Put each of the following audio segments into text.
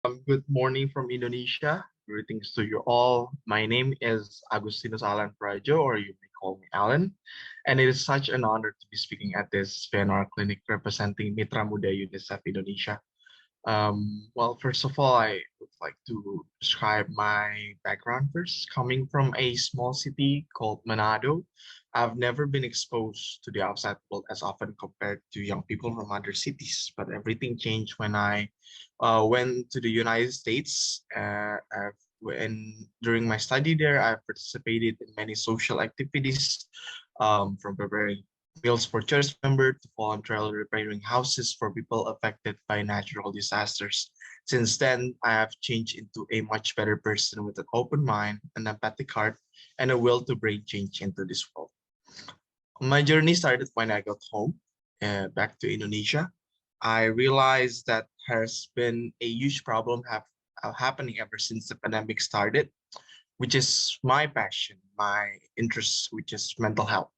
Good morning from Indonesia. Greetings to you all. My name is Agustinus Alan Prajo, or you may call me Alan. And it is such an honor to be speaking at this VNR clinic representing Mitra Muda UNICEF Indonesia. Well, first of all, I would like to describe my background first. Coming from a small city called Manado, I've never been exposed to the outside world as often compared to young people from other cities. But everything changed when I went to the United States. During my study there, I participated in many social activities, from preparing meals for church members to voluntarily repairing houses for people affected by natural disasters. Since then, I have changed into a much better person with an open mind, an empathic heart, and a will to bring change into this world. My journey started when I got home, back to Indonesia. I realized that has been a huge problem happening ever since the pandemic started, which is my passion, my interest, which is mental health.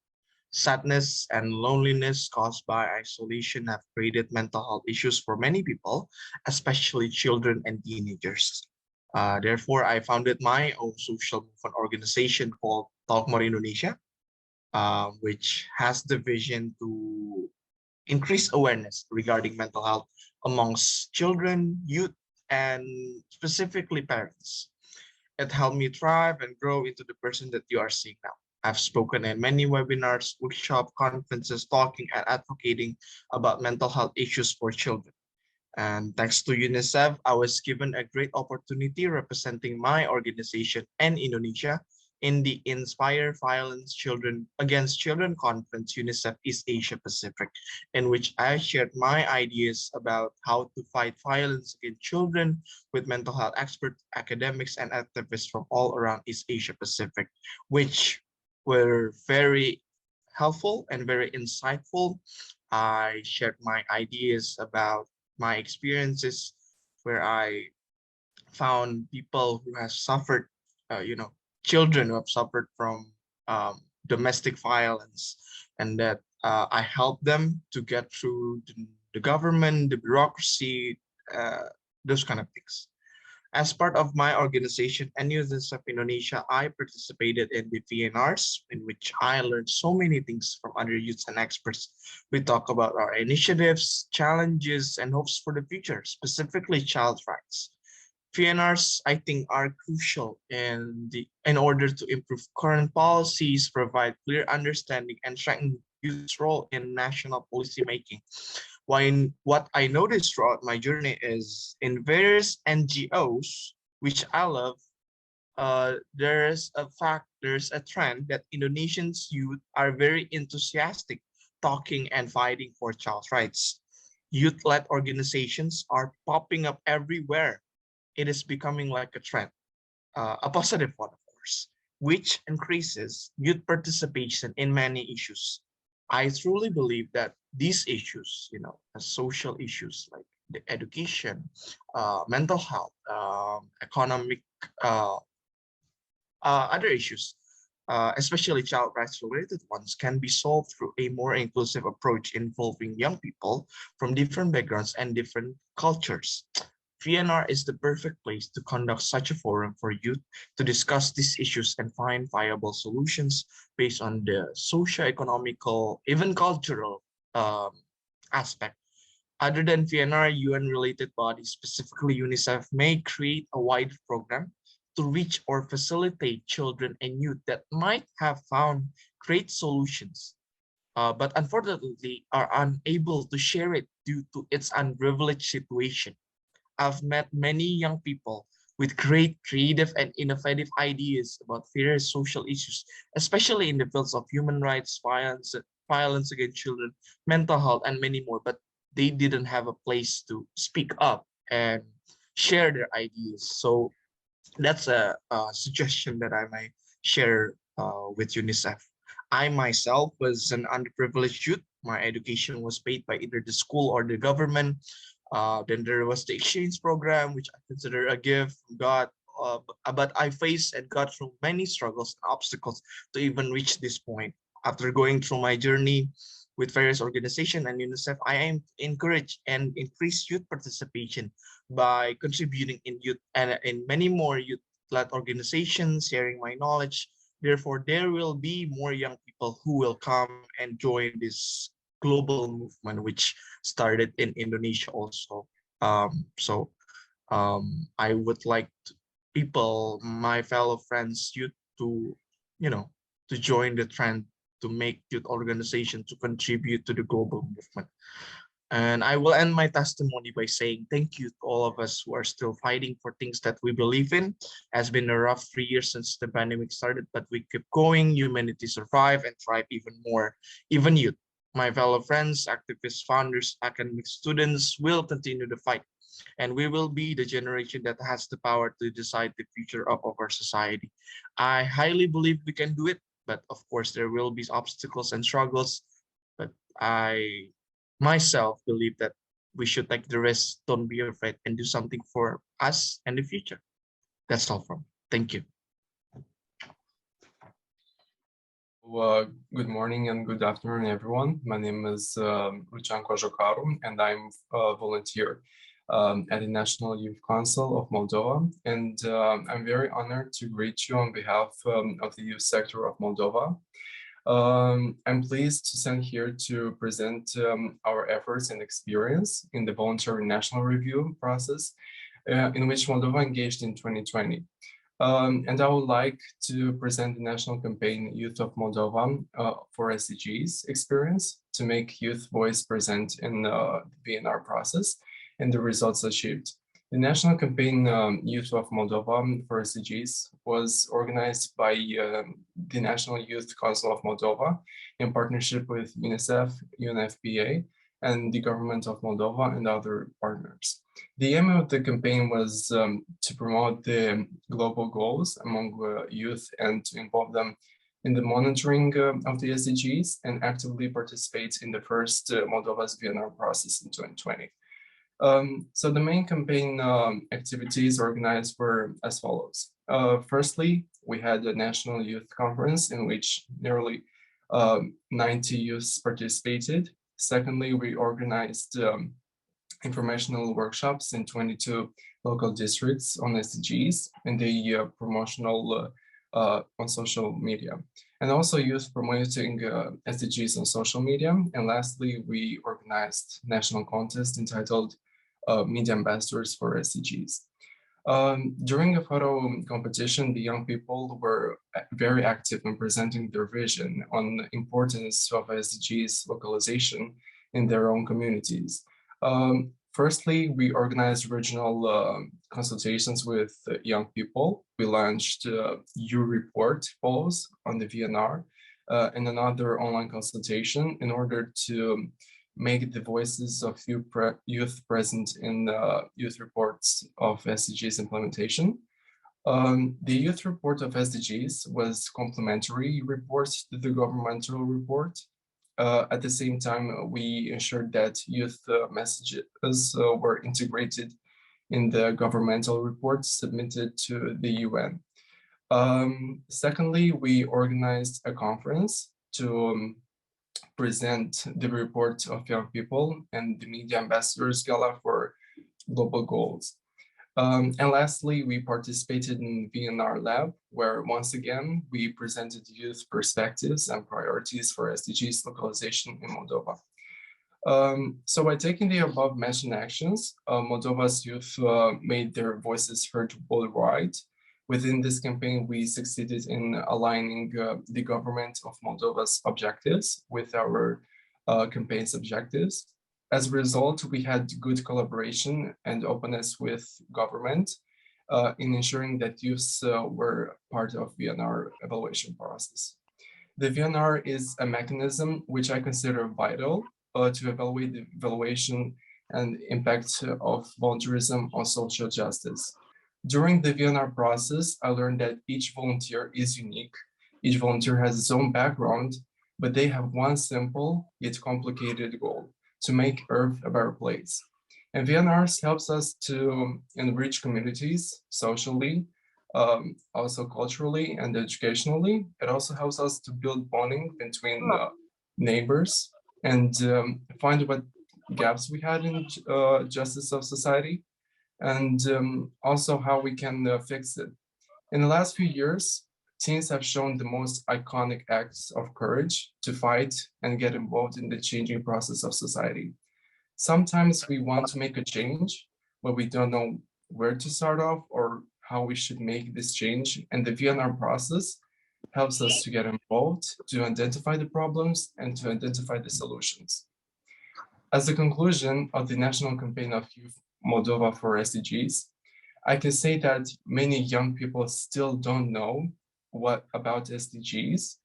Sadness and loneliness caused by isolation have created mental health issues for many people, especially children and teenagers. Therefore, I founded my own social movement organization called Talk More Indonesia, which has the vision to increase awareness regarding mental health amongst children, youth, and specifically parents. It helped me thrive and grow into the person that you are seeing now. I've spoken in many webinars, workshops, conferences, talking and advocating about mental health issues for children. And thanks to UNICEF, I was given a great opportunity representing my organization and Indonesia in the Inspire Violence Children Against Children Conference, UNICEF East Asia Pacific, in which I shared my ideas about how to fight violence against children with mental health experts, academics, and activists from all around East Asia Pacific, which were very helpful and very insightful. I shared my ideas about my experiences where I found people who have suffered, children who have suffered from domestic violence, and that I helped them to get through the government, the bureaucracy, those kind of things. As part of my organization and UNICEF Indonesia, I participated in the VNRs, in which I learned so many things from other youths and experts. We talk about our initiatives, challenges, and hopes for the future, specifically child rights. VNRs, I think, are crucial in order to improve current policies, provide clear understanding, and strengthen youth's role in national policy making. What I noticed throughout my journey is in various NGOs, which I love, there's a trend that Indonesians youth are very enthusiastic talking and fighting for child rights. Youth-led organizations are popping up everywhere. It is becoming like a trend, a positive one, of course, which increases youth participation in many issues. I truly believe that these issues, social issues like the education, mental health, economic, uh, other issues, especially child rights related ones, can be solved through a more inclusive approach involving young people from different backgrounds and different cultures. VNR is the perfect place to conduct such a forum for youth to discuss these issues and find viable solutions based on the socio-economical, even cultural um, aspect. Other than VNR, UN-related bodies, specifically UNICEF, may create a wide program to reach or facilitate children and youth that might have found great solutions, but unfortunately are unable to share it due to its unprivileged situation. I've met many young people with great creative and innovative ideas about various social issues, especially in the fields of human rights, violence against children, mental health, and many more, but they didn't have a place to speak up and share their ideas. So that's a suggestion that I might share with UNICEF. I myself was an underprivileged youth. My education was paid by either the school or the government. Then there was the exchange program, which I consider a gift from God. But I faced and got through many struggles and obstacles to even reach this point. After going through my journey, with various organizations and UNICEF, I aim to encourage and increase youth participation by contributing in youth and in many more youth-led organizations, sharing my knowledge. Therefore, there will be more young people who will come and join this global movement, which started in Indonesia also. So I would like people, my fellow friends, youth to, you know, to join the trend to make youth organization to contribute to the global movement. And I will end my testimony by saying thank you to all of us who are still fighting for things that we believe in. Has been a rough 3 years since the pandemic started, but we keep going. Humanity survive and thrive even more. Even youth, my fellow friends, activists, founders, academic students will continue to fight. And we will be the generation that has the power to decide the future of our society. I highly believe we can do it, but of course there will be obstacles and struggles. But I myself believe that we should take the risk, don't be afraid, and do something for us and the future. That's all from me. Thank you. Good morning and good afternoon, everyone. My name is Lucian Cojocaru, and I'm a volunteer at the National Youth Council of Moldova. And I'm very honored to greet you on behalf of the youth sector of Moldova. I'm pleased to stand here to present our efforts and experience in the voluntary national review process in which Moldova engaged in 2020. And I would like to present the national campaign Youth of Moldova for SDGs experience to make youth voice present in the VNR process and the results achieved. The national campaign Youth of Moldova for SDGs was organized by the National Youth Council of Moldova in partnership with UNICEF, UNFPA, and the government of Moldova and other partners. The aim of the campaign was to promote the global goals among youth and to involve them in the monitoring of the SDGs and actively participate in the first Moldova's VNR process in 2020. So the main campaign activities organized were as follows. Firstly, we had a national youth conference in which nearly 90 youths participated. Secondly, we organized informational workshops in 22 local districts on SDGs and the promotional on social media, and also youth promoting SDGs on social media. And lastly, we organized national contest entitled Media Ambassadors for SDGs. During a photo competition, the young people were very active in presenting their vision on the importance of SDGs localization in their own communities. Firstly, we organized regional consultations with young people. We launched U-Report polls on the VNR and another online consultation in order to make the voices of youth present in youth reports of SDGs implementation. The youth report of SDGs was complementary report to the governmental report. At the same time, we ensured that youth messages were integrated in the governmental reports submitted to the UN. Secondly, we organized a conference to present the report of young people and the Media Ambassadors Gala for global goals. And lastly, we participated in VNR Lab, where once again, we presented youth perspectives and priorities for SDGs localization in Moldova. So by taking the above mentioned actions, Moldova's youth made their voices heard worldwide. Within this campaign, we succeeded in aligning the government of Moldova's objectives with our campaign's objectives. As a result, we had good collaboration and openness with government in ensuring that youths were part of VNR evaluation process. The VNR is a mechanism which I consider vital to evaluate the evaluation and impact of volunteerism on social justice. During the VNR process, I learned that each volunteer is unique. Each volunteer has its own background, but they have one simple yet complicated goal: to make Earth a better place. And VNRs helps us to enrich communities socially, also culturally and educationally. It also helps us to build bonding between neighbors and find what gaps we had in justice of society, and also how we can fix it. In the last few years, teens have shown the most iconic acts of courage to fight and get involved in the changing process of society. Sometimes we want to make a change, but we don't know where to start off or how we should make this change. And the VNR process helps us to get involved, to identify the problems, and to identify the solutions. As a conclusion of the National Campaign of Youth Moldova for SDGs, I can say that many young people still don't know what about SDGs.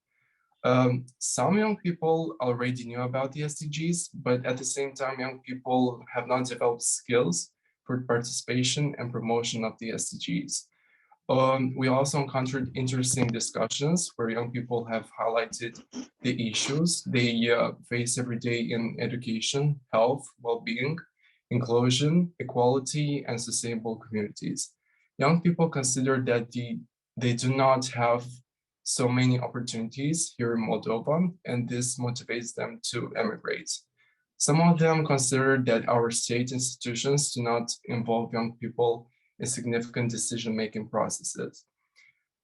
Some young people already knew about the SDGs, but at the same time, young people have not developed skills for participation and promotion of the SDGs. We also encountered interesting discussions where young people have highlighted the issues they face every day in education, health, well-being, inclusion, equality, and sustainable communities. Young people consider that they do not have so many opportunities here in Moldova, and this motivates them to emigrate. Some of them consider that our state institutions do not involve young people in significant decision-making processes.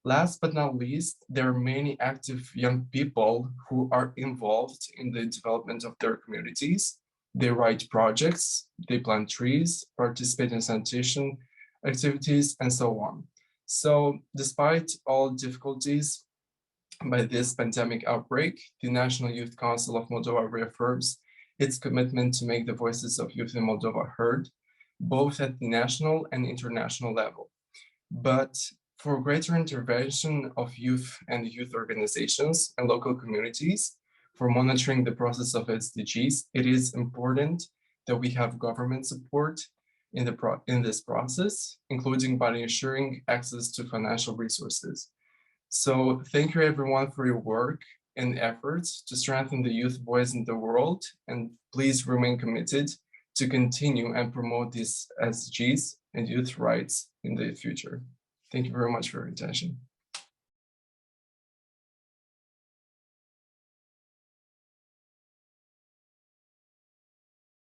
Last but not least, there are many active young people who are involved in the development of their communities. They write projects, they plant trees, participate in sanitation activities, and so on. So despite all difficulties by this pandemic outbreak, the National Youth Council of Moldova reaffirms its commitment to make the voices of youth in Moldova heard, both at the national and international level. But for greater intervention of youth and youth organizations and local communities, for monitoring the process of SDGs, it is important that we have government support in this process, including by ensuring access to financial resources. So thank you everyone for your work and efforts to strengthen the youth voice in the world, and please remain committed to continue and promote these SDGs and youth rights in the future. Thank you very much for your attention.